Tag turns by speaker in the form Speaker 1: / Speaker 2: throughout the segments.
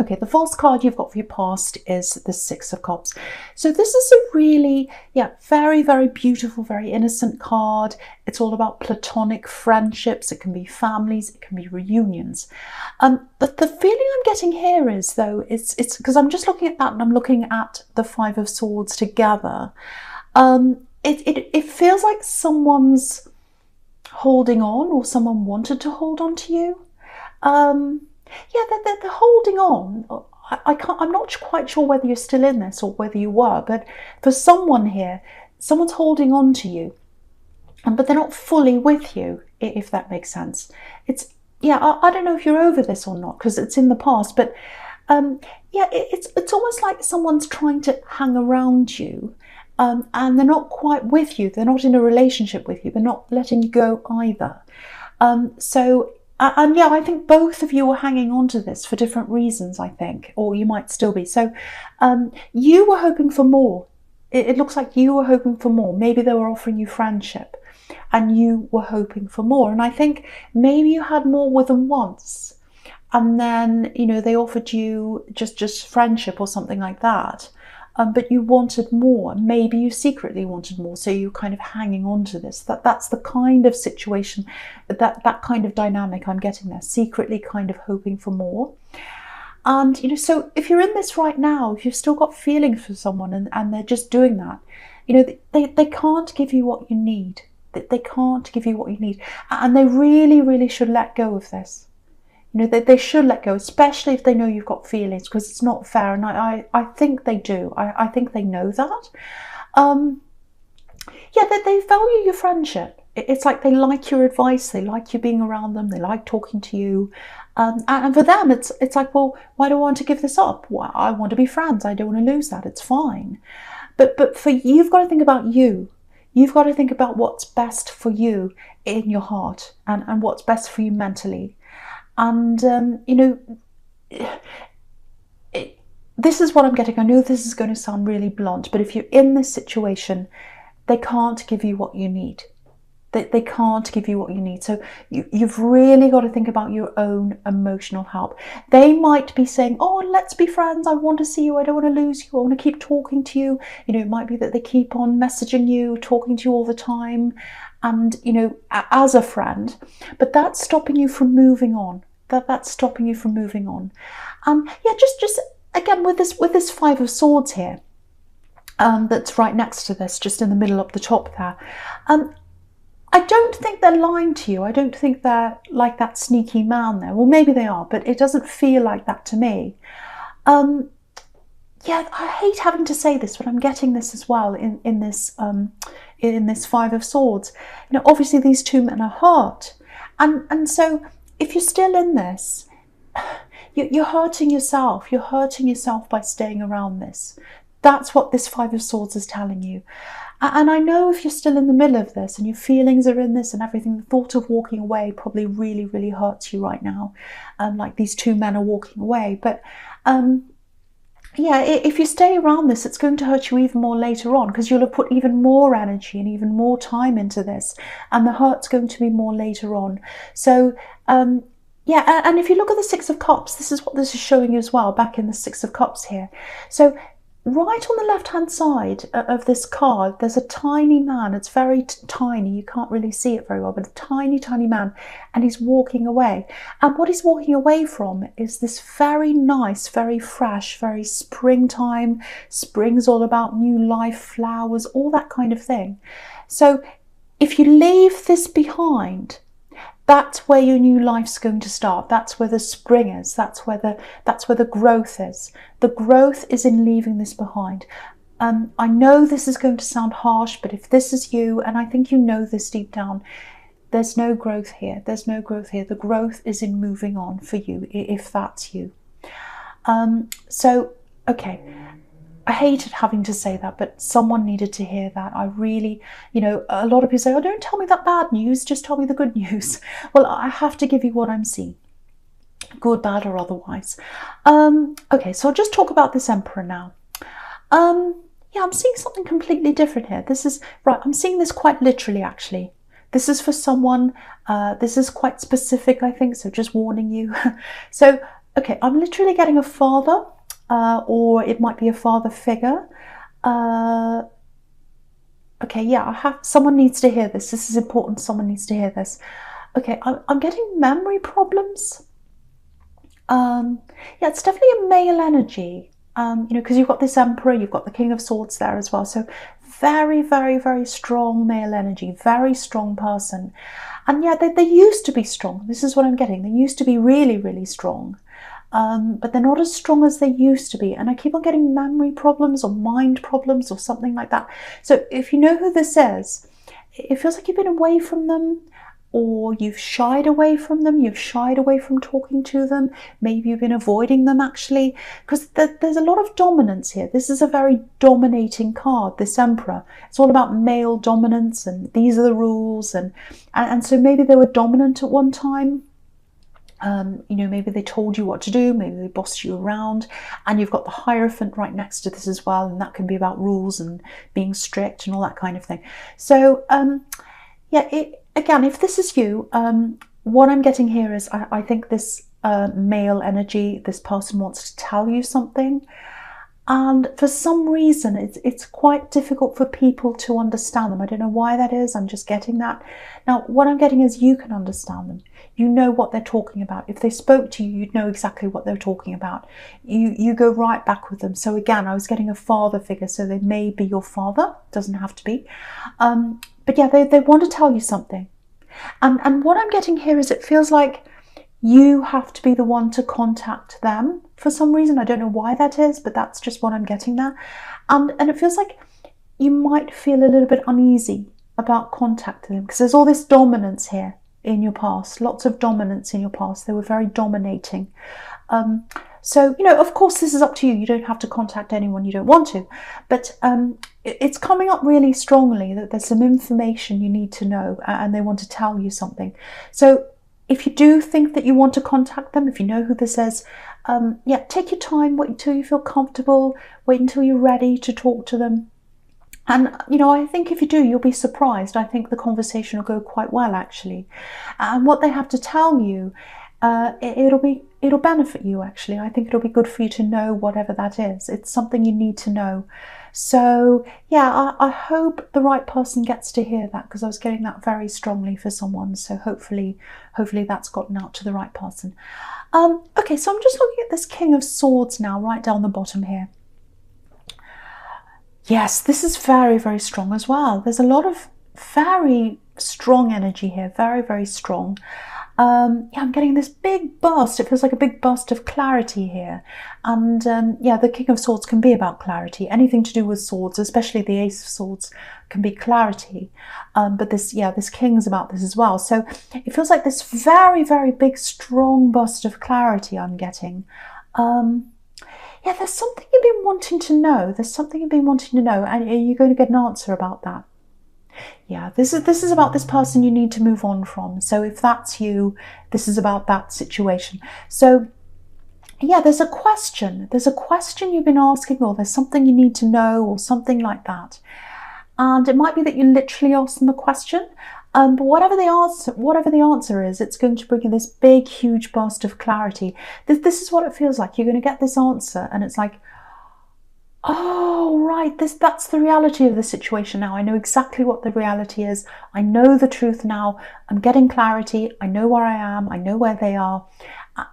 Speaker 1: Okay, the false card you've got for your past is the Six of Cups. So this is a really, very, very beautiful, very innocent card. It's all about platonic friendships. It can be families, it can be reunions. But the feeling I'm getting here is, though, it's because I'm just looking at that and I'm looking at the Five of Swords together. It feels like someone's holding on, or someone wanted to hold on to you. They're holding on. I'm not quite sure whether you're still in this or whether you were, but for someone here, someone's holding on to you, but they're not fully with you, if that makes sense. I don't know if you're over this or not, because it's in the past, but it's almost like someone's trying to hang around you, and they're not quite with you. They're not in a relationship with you. They're not letting you go either. I think both of you are hanging on to this for different reasons, I think, or you might still be. So you were hoping for more. It looks like you were hoping for more. Maybe they were offering you friendship and you were hoping for more. And I think maybe you had more with them once, and then, they offered you just friendship or something like that. But you wanted more. Maybe you secretly wanted more, so you're kind of hanging on to this. That's the kind of situation, that kind of dynamic I'm getting there. Secretly kind of hoping for more. And, so if you're in this right now, if you've still got feelings for someone and they're just doing that, they can't give you what you need. They can't give you what you need. And they really, really should let go of this. They should let go, especially if they know you've got feelings, because it's not fair. And I think they do. I think they know that. They value your friendship. It's like they like your advice. They like you being around them. They like talking to you. And for them, it's like, well, why do I want to give this up? Well, I want to be friends. I don't want to lose that. It's fine. But for you, you've got to think about you. You've got to think about what's best for you in your heart, and what's best for you mentally. And, this is what I'm getting. I know this is going to sound really blunt, but if you're in this situation, they can't give you what you need. They can't give you what you need. So you've really got to think about your own emotional health. They might be saying, oh, let's be friends. I want to see you. I don't want to lose you. I want to keep talking to you. It might be that they keep on messaging you, talking to you all the time, and, as a friend, but that's stopping you from moving on. That's stopping you from moving on. Just again, with this Five of Swords here, that's right next to this, just in the middle up the top there. I don't think they're lying to you. I don't think they're like that sneaky man there. Well, maybe they are, but it doesn't feel like that to me. I hate having to say this, but I'm getting this as well in this Five of Swords. Obviously these two men are hurt, and so if you're still in this, you're hurting yourself. You're hurting yourself by staying around this. That's what this Five of Swords is telling you. And I know if you're still in the middle of this and your feelings are in this and everything, the thought of walking away probably really, really hurts you right now. Like these two men are walking away. But if you stay around this, it's going to hurt you even more later on, because you'll have put even more energy and even more time into this, and the hurt's going to be more later on. So and if you look at the Six of Cups, this is what this is showing you as well, back in the Six of Cups here. So right on the left-hand side of this card, there's a tiny man. It's very tiny. You can't really see it very well, but a tiny, tiny man, and he's walking away. And what he's walking away from is this very nice, very fresh, very springtime. Spring's all about new life, flowers, all that kind of thing. So if you leave this behind, that's where your new life's going to start. That's where the spring is. That's where the growth is. The growth is in leaving this behind. I know this is going to sound harsh, but if this is you, and I think you know this deep down, there's no growth here. There's no growth here. The growth is in moving on for you, if that's you. Okay. I hated having to say that, but someone needed to hear that. I really, a lot of people say, oh, don't tell me that bad news, just tell me the good news. Well, I have to give you what I'm seeing, good, bad, or otherwise. Okay, so I'll just talk about this Emperor now. I'm seeing something completely different here. I'm seeing this quite literally, actually. This is for someone, this is quite specific, I think, so just warning you. So Okay, I'm literally getting a father, or it might be a father figure. Okay, yeah, someone needs to hear this. This is important. Someone needs to hear this. Okay, I'm getting memory problems. Yeah, it's definitely a male energy. Because you've got this Emperor, you've got the King of Swords there as well. So very, very, very strong male energy, very strong person. And yeah, they used to be strong. This is what I'm getting. They used to be really, really strong. But they're not as strong as they used to be. And I keep on getting memory problems or mind problems or something like that. So if you know who this is, it feels like you've been away from them, or you've shied away from them, you've shied away from talking to them, maybe you've been avoiding them actually, because there's a lot of dominance here. This is a very dominating card, this Emperor. It's all about male dominance, and these are the rules, and so maybe they were dominant at one time. Maybe they told you what to do, maybe they bossed you around, and you've got the Hierophant right next to this as well, and that can be about rules and being strict and all that kind of thing. So yeah, again, if this is you, what I'm getting here is I think this male energy, this person wants to tell you something, and for some reason it's quite difficult for people to understand them. I don't know why that is. I'm just getting that. Now, what I'm getting is you can understand them. You know what they're talking about. If they spoke to you, you'd know exactly what they're talking about. You go right back with them. So again, I was getting a father figure, so they may be your father. Doesn't have to be. But yeah, they want to tell you something. And what I'm getting here is it feels like you have to be the one to contact them for some reason. I don't know why that is, but that's just what I'm getting there. And it feels like you might feel a little bit uneasy about contacting them because there's all this dominance here in your past, lots of dominance in your past. They were very dominating. So, of course, this is up to you. You don't have to contact anyone you don't want to. But it's coming up really strongly that there's some information you need to know and they want to tell you something. So if you do think that you want to contact them, if you know who this is, yeah, take your time, wait until you feel comfortable, wait until you're ready to talk to them. And, I think if you do, you'll be surprised. I think the conversation will go quite well, actually. And what they have to tell you, it'll benefit you, actually. I think it'll be good for you to know whatever that is. It's something you need to know. So, yeah, I hope the right person gets to hear that, because I was getting that very strongly for someone. So hopefully that's gotten out to the right person. Okay, so I'm just looking at this King of Swords now, right down the bottom here. Yes, this is very, very strong as well. There's a lot of very strong energy here, very, very strong. Yeah, I'm getting this big burst. It feels like a big burst of clarity here. And yeah, the King of Swords can be about clarity. Anything to do with swords, especially the Ace of Swords, can be clarity. But this King's about this as well. So it feels like this very, very big, strong burst of clarity I'm getting. Yeah, there's something you've been wanting to know. There's something you've been wanting to know, and you're going to get an answer about that. Yeah, this is about this person you need to move on from. So if that's you, this is about that situation. So yeah, there's a question you've been asking, or there's something you need to know, or something like that. And it might be that you literally ask them a question, but whatever the answer is, it's going to bring you this big, huge burst of clarity. This is what it feels like. You're going to get this answer, and it's like, oh, right, that's the reality of the situation now. I know exactly what the reality is. I know the truth now. I'm getting clarity. I know where I am. I know where they are.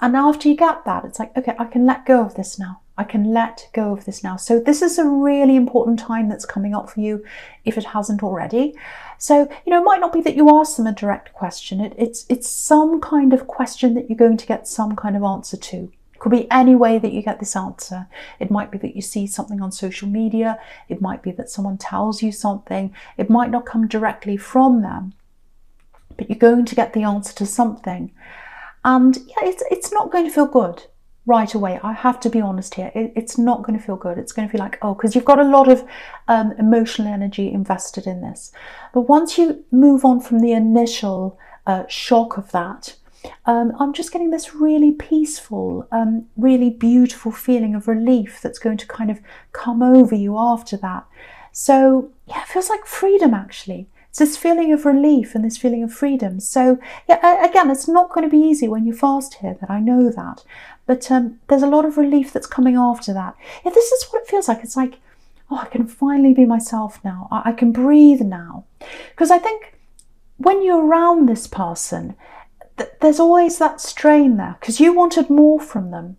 Speaker 1: And after you get that, it's like, okay, I can let go of this now. I can let go of this now. So this is a really important time that's coming up for you, if it hasn't already. So, it might not be that you ask them a direct question. It's some kind of question that you're going to get some kind of answer to. It could be any way that you get this answer. It might be that you see something on social media. It might be that someone tells you something. It might not come directly from them, but you're going to get the answer to something. And yeah, it's not going to feel good right away. I have to be honest here. It's not going to feel good. It's going to feel like, oh, because you've got a lot of emotional energy invested in this. But once you move on from the initial shock of that, I'm just getting this really peaceful, really beautiful feeling of relief that's going to kind of come over you after that. So yeah, it feels like freedom, actually. It's this feeling of relief and this feeling of freedom. So yeah, again, it's not going to be easy when you fast here, that I know that. But there's a lot of relief that's coming after that. Yeah, this is what it feels like. It's like, oh, I can finally be myself now. I can breathe now. Because I think when you're around this person, there's always that strain there, because you wanted more from them.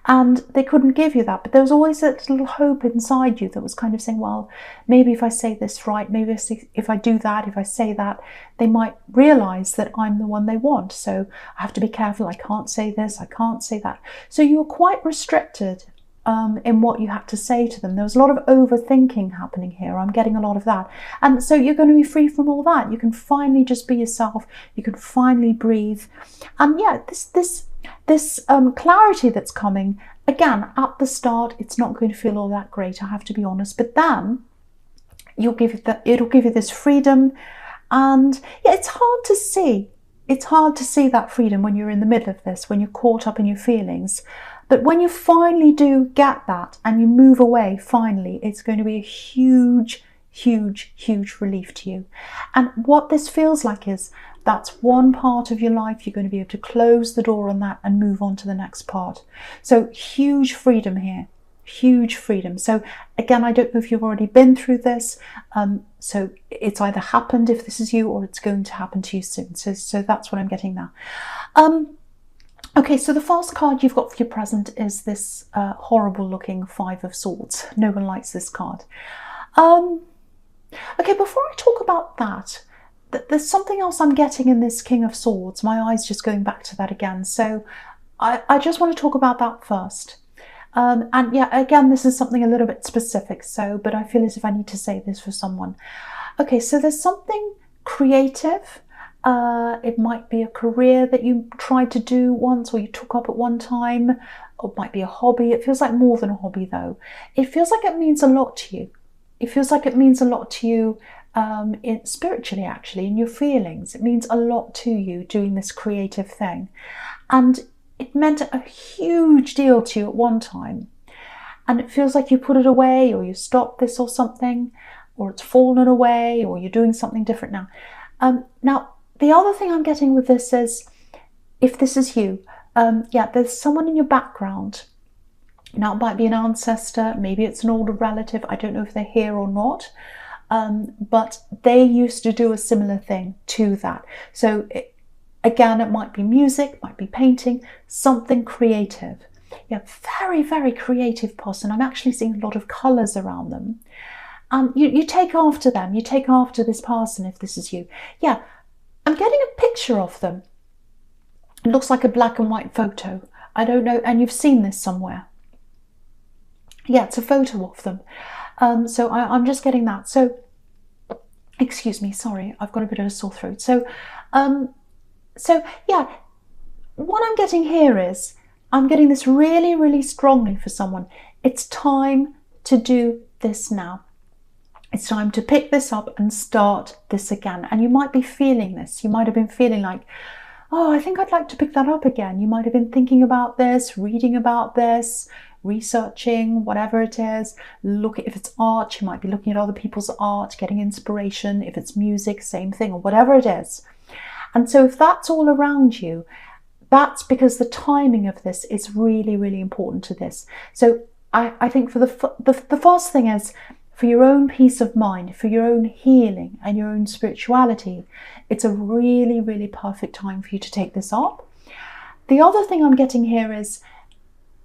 Speaker 1: And they couldn't give you that, but there was always that little hope inside you that was kind of saying, well, maybe if I say this right, maybe if I do that, if I say that, they might realise that I'm the one they want. So I have to be careful. I can't say this, I can't say that. So you were quite restricted in what you had to say to them. There was a lot of overthinking happening here. I'm getting a lot of that. And so you're going to be free from all that. You can finally just be yourself. You can finally breathe. And yeah, this clarity that's coming, again, at the start, it's not going to feel all that great, I have to be honest, but then it'll give you this freedom. And yeah, it's hard to see that freedom when you're in the middle of this, when you're caught up in your feelings. But when you finally do get that and you move away, finally, it's going to be a huge, huge, huge relief to you. And what this feels like is, that's one part of your life. You're going to be able to close the door on that and move on to the next part. So huge freedom here, huge freedom. So again, I don't know if you've already been through this. So it's either happened if this is you, or it's going to happen to you soon. So that's what I'm getting now. Okay, so the first card you've got for your present is this horrible looking Five of Swords. No one likes this card. Okay, before I talk about that, there's something else I'm getting in this King of Swords. My eyes just going back to that again. So I just want to talk about that first. And yeah, again, this is something a little bit specific, but I feel as if I need to say this for someone. Okay, so there's something creative. It might be a career that you tried to do once, or you took up at one time, or it might be a hobby. It feels like more than a hobby though. It feels like it means a lot to you. It feels like it means a lot to you spiritually, actually, in your feelings. It means a lot to you doing this creative thing. And it meant a huge deal to you at one time. And it feels like you put it away, or you stopped this or something, or it's fallen away, or you're doing something different now. Now, the other thing I'm getting with this is, if this is you, yeah, there's someone in your background. Now, it might be an ancestor, maybe it's an older relative. I don't know if they're here or not. But they used to do a similar thing to that. So again, it might be music, might be painting, something creative. Yeah, very, very creative person. I'm actually seeing a lot of colours around them. You take after them. You take after this person if this is you. Yeah, I'm getting a picture of them. It looks like a black and white photo. I don't know, and you've seen this somewhere. Yeah, it's a photo of them. So I'm just getting that. So, excuse me, sorry, I've got a bit of a sore throat. So yeah, what I'm getting here is, I'm getting this really, really strongly for someone. It's time to do this now. It's time to pick this up and start this again. And you might be feeling this. You might have been feeling like, oh, I think I'd like to pick that up again. You might have been thinking about this, reading about this, researching, whatever it is. If it's art, you might be looking at other people's art, getting inspiration. If it's music, same thing, or whatever it is. And so if that's all around you, that's because the timing of this is really, really important to this. So I think for the first thing is, for your own peace of mind, for your own healing and your own spirituality, it's a really, really perfect time for you to take this up. The other thing I'm getting here is,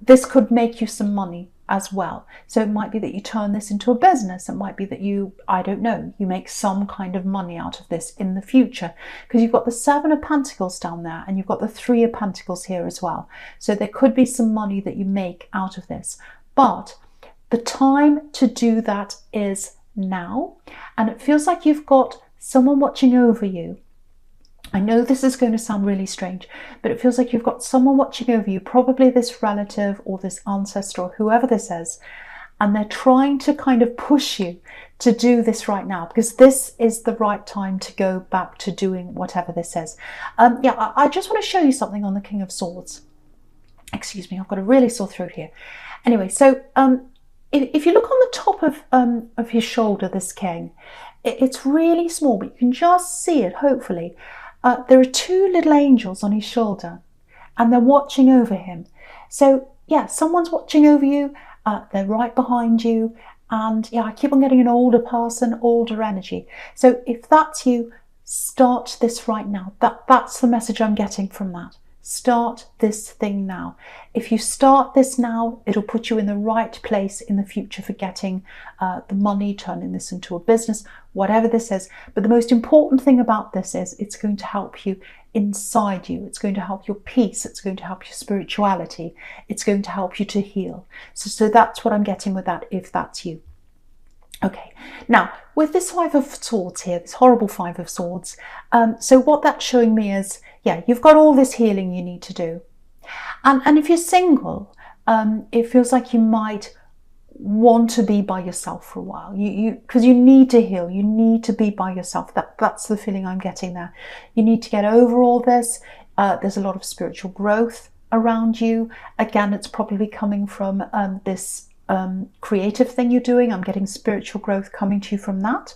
Speaker 1: this could make you some money as well. So it might be that you turn this into a business. It might be that you, I don't know, you make some kind of money out of this in the future, because you've got the Seven of Pentacles down there and you've got the Three of Pentacles here as well. So there could be some money that you make out of this. But the time to do that is now. And it feels like you've got someone watching over you. I know this is going to sound really strange, but it feels like you've got someone watching over you, probably this relative or this ancestor or whoever this is, and they're trying to kind of push you to do this right now, because this is the right time to go back to doing whatever this is. Yeah, I just want to show you something on the King of Swords. Excuse me, I've got a really sore throat here. Anyway, so if you look on the top of his shoulder, this king, It's really small, but you can just see it, hopefully. There are two little angels on his shoulder, and they're watching over him. So yeah, someone's watching over you. They're right behind you. And yeah, I keep on getting an older person, older energy. So if that's you, start this right now. That's the message I'm getting from that. Start this thing now. If you start this now, it'll put you in the right place in the future for getting the money, turning this into a business, whatever this is. But the most important thing about this is it's going to help you inside you. It's going to help your peace. It's going to help your spirituality. It's going to help you to heal. So that's what I'm getting with that, if that's you. Okay, now with this Five of Swords here, this horrible Five of Swords, so what that's showing me is, yeah, you've got all this healing you need to do. And if you're single, it feels like you might want to be by yourself for a while, because you need to heal, you need to be by yourself. That's the feeling I'm getting there. You need to get over all this. There's a lot of spiritual growth around you. Again, it's probably coming from this creative thing you're doing. I'm getting spiritual growth coming to you from that.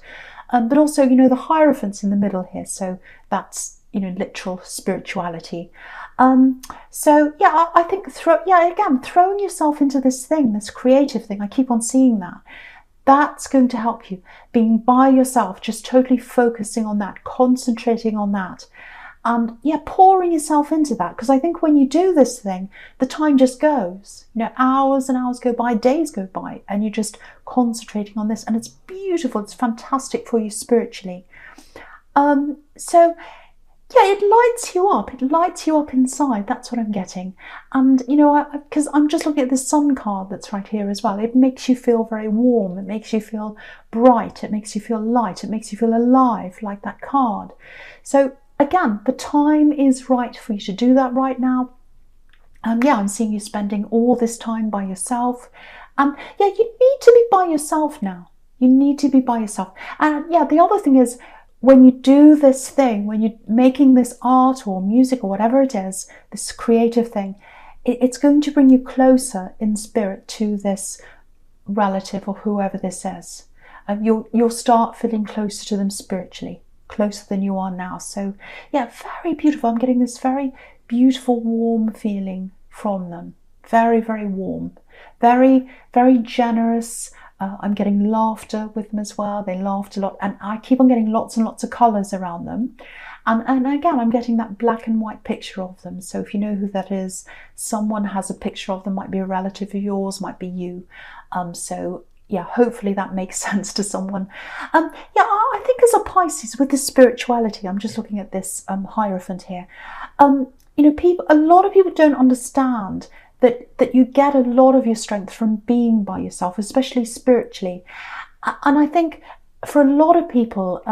Speaker 1: But also, you know, the Hierophant's in the middle here, so that's, you know, literal spirituality. So yeah, I think throwing yourself into this thing, this creative thing, I keep on seeing that. That's going to help you. Being by yourself, just totally focusing on that, concentrating on that. And yeah, pouring yourself into that, because I think when you do this thing, the time just goes. You know, hours and hours go by, days go by, and you're just concentrating on this, and it's beautiful. It's fantastic for you spiritually. So yeah, it lights you up. It lights you up inside. That's what I'm getting. And you know, because I'm just looking at the Sun card that's right here as well. It makes you feel very warm. It makes you feel bright. It makes you feel light. It makes you feel alive, like that card. So again, the time is right for you to do that right now. Yeah, I'm seeing you spending all this time by yourself. Yeah, you need to be by yourself now. You need to be by yourself. And yeah, the other thing is, when you do this thing, when you're making this art or music or whatever it is, this creative thing, it's going to bring you closer in spirit to this relative or whoever this is. You'll start feeling closer to them spiritually, closer than you are now. So yeah, very beautiful. I'm getting this very beautiful, warm feeling from them. Very, very warm. Very, very generous. I'm getting laughter with them as well. They laughed a lot, and I keep on getting lots and lots of colours around them. And again, I'm getting that black and white picture of them. So if you know who that is, someone has a picture of them, might be a relative of yours, might be you. So yeah, hopefully that makes sense to someone. Yeah, I think as a Pisces with this spirituality, I'm just looking at this Hierophant here. You know, a lot of people don't understand that you get a lot of your strength from being by yourself, especially spiritually. And I think for a lot of people,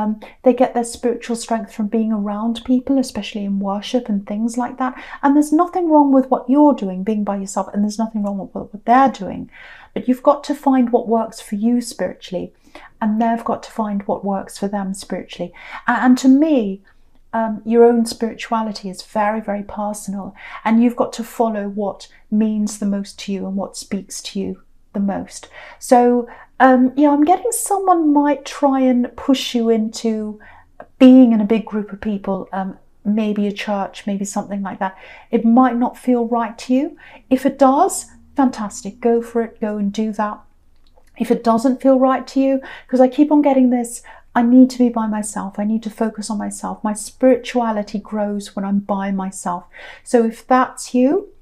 Speaker 1: they get their spiritual strength from being around people, especially in worship and things like that. And there's nothing wrong with what you're doing, being by yourself, and there's nothing wrong with what they're doing. But you've got to find what works for you spiritually, and they've got to find what works for them spiritually. And to me, your own spirituality is very, very personal, and you've got to follow what means the most to you and what speaks to you the most. So yeah, I'm getting someone might try and push you into being in a big group of people, maybe a church, maybe something like that. It might not feel right to you. If it does, fantastic, go for it, go and do that. If it doesn't feel right to you, because I keep on getting this, I need to be by myself. I need to focus on myself. My spirituality grows when I'm by myself. So if that's you,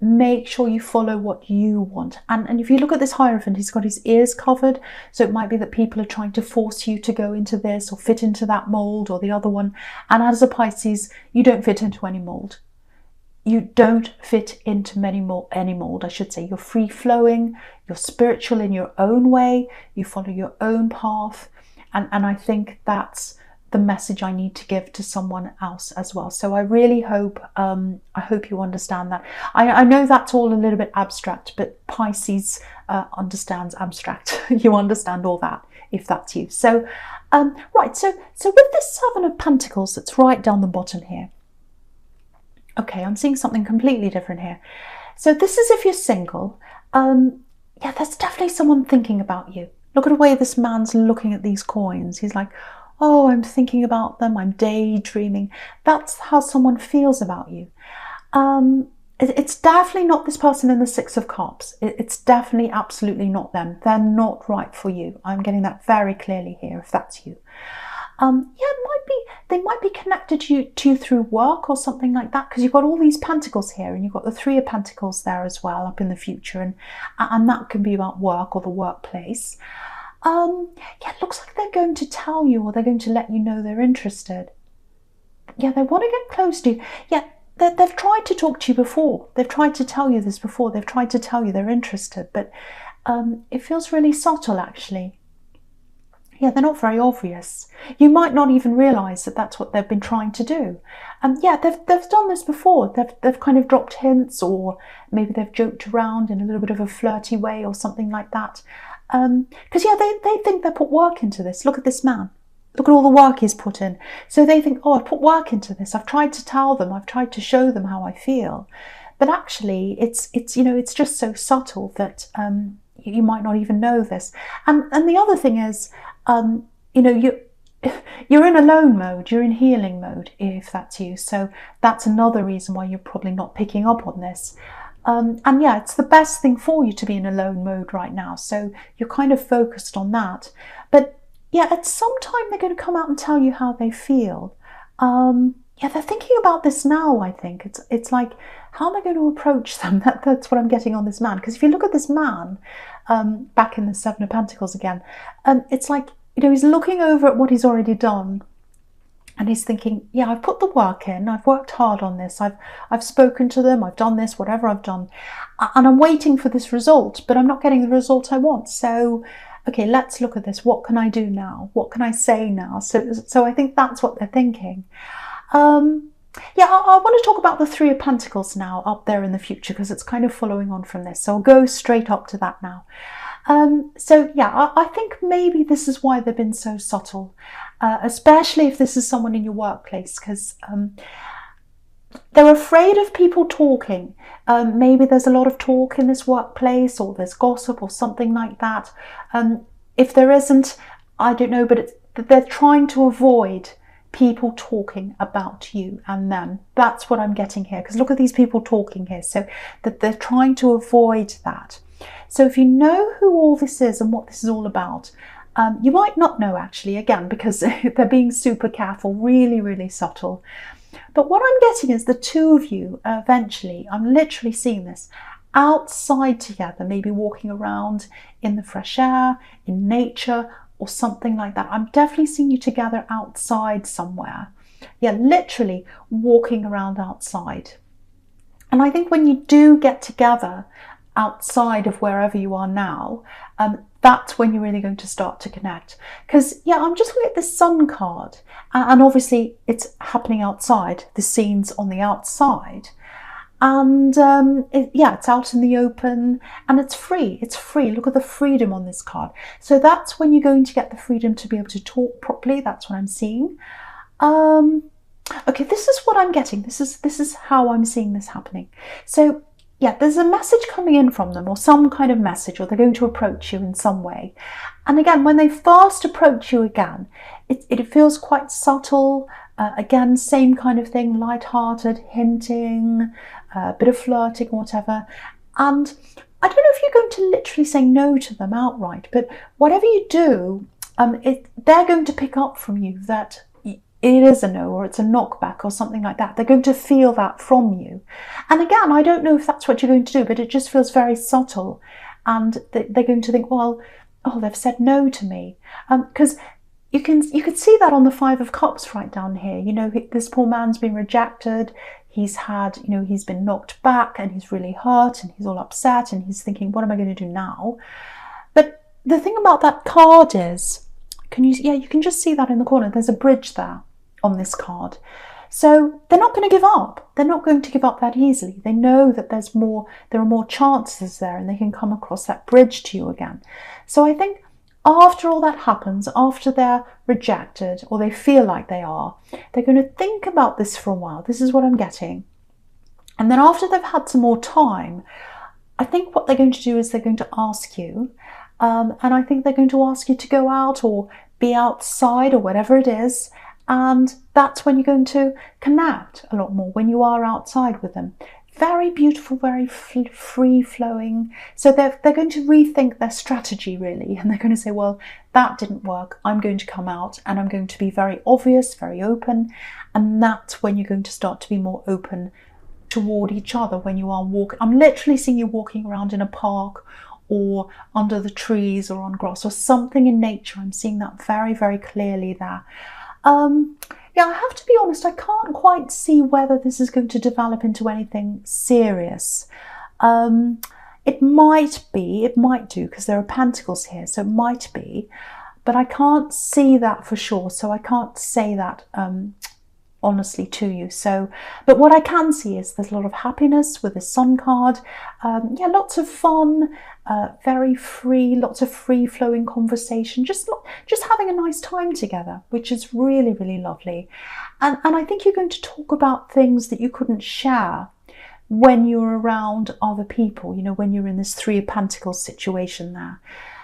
Speaker 1: make sure you follow what you want. And if you look at this Hierophant, he's got his ears covered. So it might be that people are trying to force you to go into this or fit into that mold or the other one. And as a Pisces, you don't fit into any mold. You don't fit into any mold, I should say. You're free flowing, you're spiritual in your own way, you follow your own path. And I think that's the message I need to give to someone else as well. So I really hope, you understand that. I know that's all a little bit abstract, but Pisces understands abstract. You understand all that, if that's you. So, right, so with this Seven of Pentacles that's right down the bottom here, okay, I'm seeing something completely different here. So this is if you're single. Yeah, there's definitely someone thinking about you. Look at the way this man's looking at these coins. He's like, oh, I'm thinking about them, I'm daydreaming. That's how someone feels about you. It's definitely not this person in the Six of Cups. It's definitely absolutely not them. They're not right for you. I'm getting that very clearly here, if that's you. Yeah, they might be connected to you through work or something like that, because you've got all these pentacles here, and you've got the Three of Pentacles there as well up in the future, and that can be about work or the workplace. Yeah, it looks like they're going to tell you, or they're going to let you know they're interested. Yeah, they want to get close to you. Yeah, they've tried to talk to you before. They've tried to tell you this before. They've tried to tell you they're interested, but it feels really subtle, actually. Yeah, they're not very obvious. You might not even realise that that's what they've been trying to do. Yeah, they've done this before. They've kind of dropped hints, or maybe they've joked around in a little bit of a flirty way or something like that. Because yeah, they think they put work into this. Look at this man. Look at all the work he's put in. So they think, oh, I've put work into this. I've tried to tell them. I've tried to show them how I feel. But actually, it's it's just so subtle that you might not even know this. And the other thing is, you're in alone mode, you're in healing mode, if that's you. So that's another reason why you're probably not picking up on this. And yeah, it's the best thing for you to be in alone mode right now. So you're kind of focused on that. But yeah, at some time they're going to come out and tell you how they feel. Yeah, they're thinking about this now, I think. It's like, how am I going to approach them? That's what I'm getting on this man. Because if you look at this man, back in the Seven of Pentacles again, it's like, he's looking over at what he's already done. And he's thinking, yeah, I've put the work in. I've worked hard on this. I've spoken to them. I've done this, whatever I've done. And I'm waiting for this result, but I'm not getting the result I want. So, okay, let's look at this. What can I do now? What can I say now? So I think that's what they're thinking. Yeah, I want to talk about the Three of Pentacles now up there in the future, because it's kind of following on from this. So I'll go straight up to that now. So yeah, I think maybe this is why they've been so subtle, especially if this is someone in your workplace, because they're afraid of people talking. Maybe there's a lot of talk in this workplace, or there's gossip or something like that. If there isn't, I don't know, but they're trying to avoid people talking about you and them. That's what I'm getting here, because look at these people talking here. So that they're trying to avoid that. So if you know who all this is and what this is all about, you might not know actually, again, because they're being super careful, really, really subtle. But what I'm getting is the two of you eventually, I'm literally seeing this, outside together, maybe walking around in the fresh air, in nature, or something like that. I'm definitely seeing you together outside somewhere. Yeah, literally walking around outside. And I think when you do get together outside of wherever you are now, that's when you're really going to start to connect. Because yeah, I'm just looking at this Sun card, and obviously it's happening outside. The scene's on the outside, and yeah, it's out in the open, and it's free. It's free. Look at the freedom on this card. So that's when you're going to get the freedom to be able to talk properly. That's what I'm seeing. Okay, this is what I'm getting. This is how I'm seeing this happening. So yeah, there's a message coming in from them, or some kind of message, or they're going to approach you in some way. And again, when they first approach you again, it feels quite subtle. Again, same kind of thing, light-hearted, hinting, a bit of flirting or whatever. And I don't know if you're going to literally say no to them outright, but whatever you do, they're going to pick up from you that it is a no, or it's a knockback or something like that. They're going to feel that from you. And again, I don't know if that's what you're going to do, but it just feels very subtle. And they're going to think, well, oh, they've said no to me. Because you could see that on the Five of Cups right down here. This poor man's been rejected. He's had, he's been knocked back, and he's really hurt, and he's all upset, and he's thinking, what am I going to do now? But the thing about that card is, you can just see that in the corner. There's a bridge there on this card. So they're not going to give up. They're not going to give up that easily. They know that there are more chances there, and they can come across that bridge to you again. So I think after all that happens, after they're rejected, or they feel like they are, they're going to think about this for a while. This is what I'm getting. And then after they've had some more time, I think what they're going to do is they're going to ask you, And I think they're going to ask you to go out or be outside or whatever it is. And that's when you're going to connect a lot more, when you are outside with them. Very beautiful, very free-flowing. So they're going to rethink their strategy, really. And they're going to say, well, that didn't work. I'm going to come out and I'm going to be very obvious, very open. And that's when you're going to start to be more open toward each other when you are walking. I'm literally seeing you walking around in a park or under the trees or on grass or something in nature. I'm seeing that very, very clearly there. Yeah, I have to be honest, I can't quite see whether this is going to develop into anything serious. It might be, it might do, because there are pentacles here, so it might be, but I can't see that for sure, so I can't say that honestly to you. So, but what I can see is there's a lot of happiness with the Sun card. Yeah, lots of fun, very free, lots of free-flowing conversation, just having a nice time together, which is really, really lovely. And I think you're going to talk about things that you couldn't share when you're around other people, you know, when you're in this Three of Pentacles situation there.